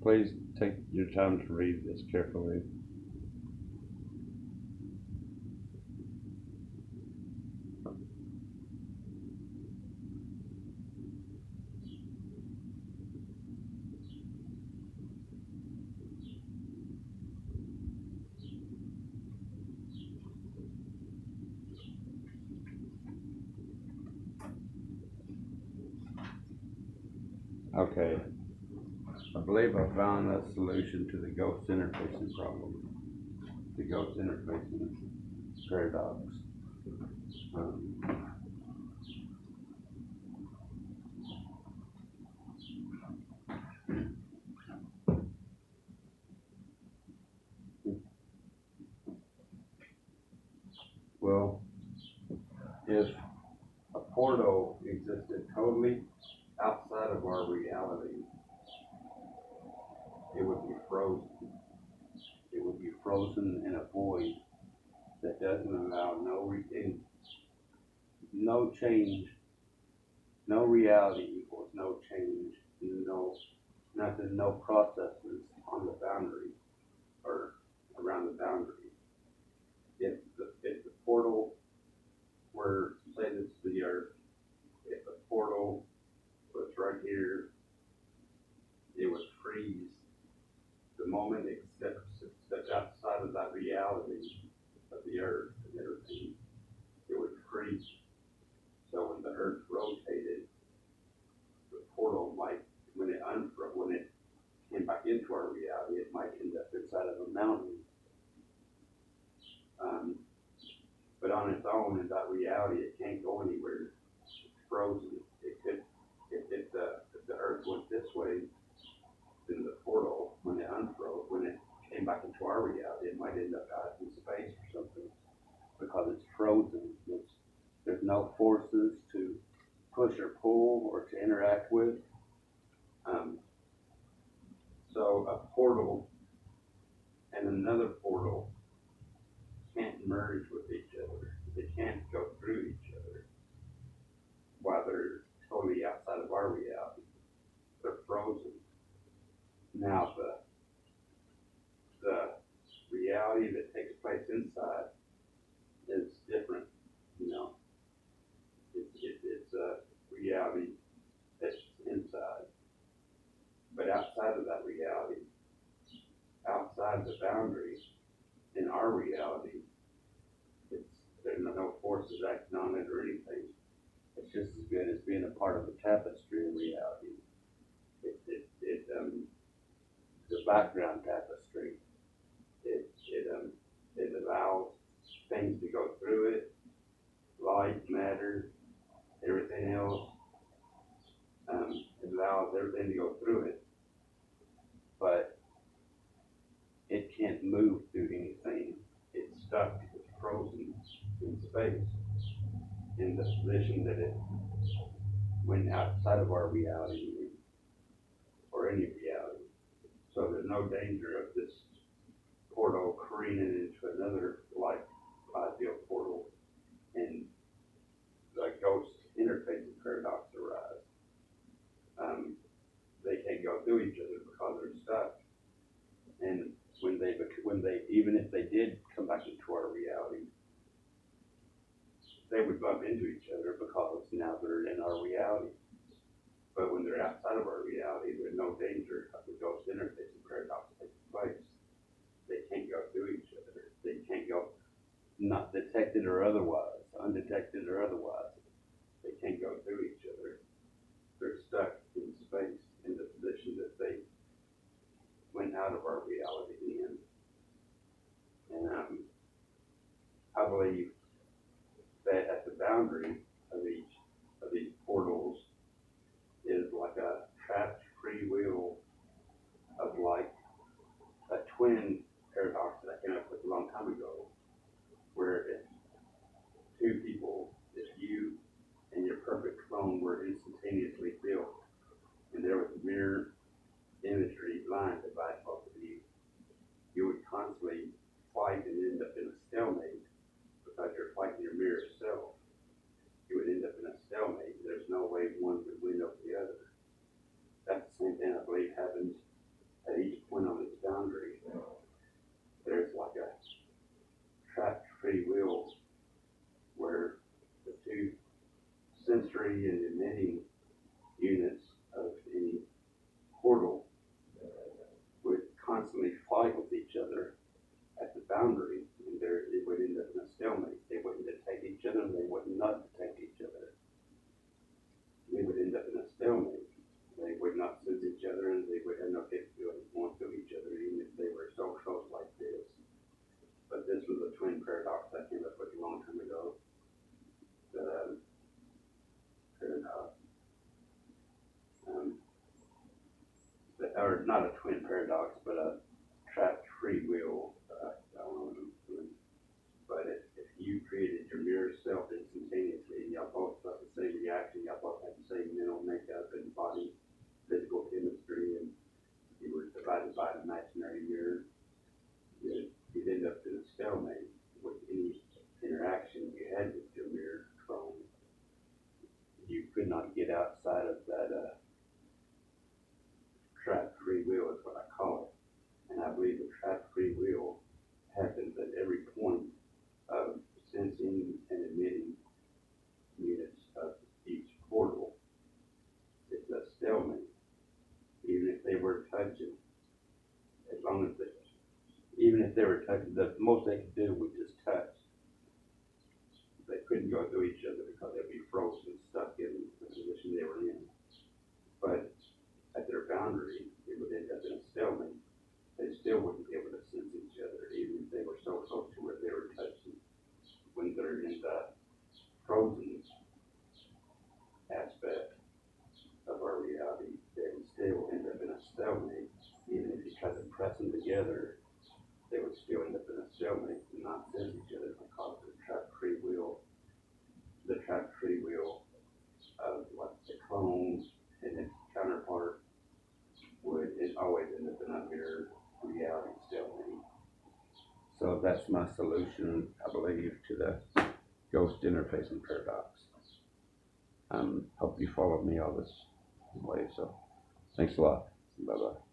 Please take your time to read this carefully. Okay, I believe I found a solution to the ghost interfacing problem, the ghost interfacing paradox. Um, well, if a portal existed totally outside of our reality, it would be frozen. It would be frozen in a void that doesn't allow no change, no reality equals no change, no processes on the boundary or around the boundary. If the portal were, say this is the Earth, if the portal was right here, it would freeze the moment it steps outside of that reality of the Earth and everything. It would freeze. So when the Earth rotated, the portal might, when it came back into our reality, it might end up inside of a mountain. But on its own, in that reality, it can't go anywhere. It's frozen. It could, if the Earth went this way, then the portal, when it unfroze, when it came back into our reality, it might end up out in space or something because it's frozen. There's no forces to push or pull or to interact with. So a portal and another portal can't merge with each other. They can't go through each other while they're totally outside of our reality. They're frozen. Now the reality that takes place inside is different. It's a reality that's inside. But outside of that reality, outside the boundaries in our reality, there's no forces acting on it or anything. It's just as good as being a part of the tapestry of reality. The background tapestry. It allows things to go through it, light, matter, everything else. It allows everything to go through it, but it can't move through anything. It's stuck, it's frozen in space in the position that it went outside of our reality or any reality. So there's no danger of this portal careening into another ideal portal and the ghost interfacing paradox arise. They can't go through each other because they're stuck. And when they even if they did come back into our reality, they would bump into each other because now they're in our reality. But when they're outside of our reality, there's no danger of the ghost interfacing paradox taking place. They can't go through each other. They can't go, not detected or otherwise, undetected or otherwise. They can't go through each other. They're stuck in space in the position that they went out of our reality in. And I believe that at the boundary of these portals is like a trapped free will of like a twin paradox that I came up with a long time ago, where if two people, if you and your perfect clone were instantaneously built, and there was mirror imagery line dividing both of you, you would constantly fight and end up in a stalemate because you're fighting your mirror self. You would end up in a stalemate. There's no way one would win over the other. That's the same thing I believe happens at free will, where the two sensory and emitting units of any portal would constantly fight with each other at the boundary, and it would end up in a stalemate. They wouldn't detect each other, and they would not detect each other. They would end up in a stalemate. They would not sense each other, and they would have no capability of going through each other, even if they were so close like this. But this was a twin paradox I came up with a long time ago. The paradox. Or not a twin paradox, but a trapped free will. I don't know what I'm doing. But if you created your mirror self instantaneously, y'all both got the same reaction, y'all both had the same mental makeup and body physical chemistry, and you were divided by an imaginary mirror, you'd end up in a stalemate with any interaction you had with your mirror clone. You could not get outside of that trapped free will is what I call it. And I believe the trapped free will happens at every point of sensing and emitting units of each portal. It's a stalemate. Even if they were touching, even if they were touching, the most they could do was just touch. They couldn't go through each other because they'd be frozen, stuck in the position they were in. But at their boundary, it would end up in a stalemate. They still wouldn't be able to sense each other, even if they were so close to where they were touching. When they're in the frozen aspect of our reality, they would still end up in a stalemate. Even if you try to press them together, they would still end up in a stalemate and not sense each other because of the trapped free will of what the clone and its counterpart would always end up in a mirror reality stalemate. So that's my solution, I believe, to the ghost interfacing paradox. Hope you followed me all this way. So thanks a lot. Bye-bye.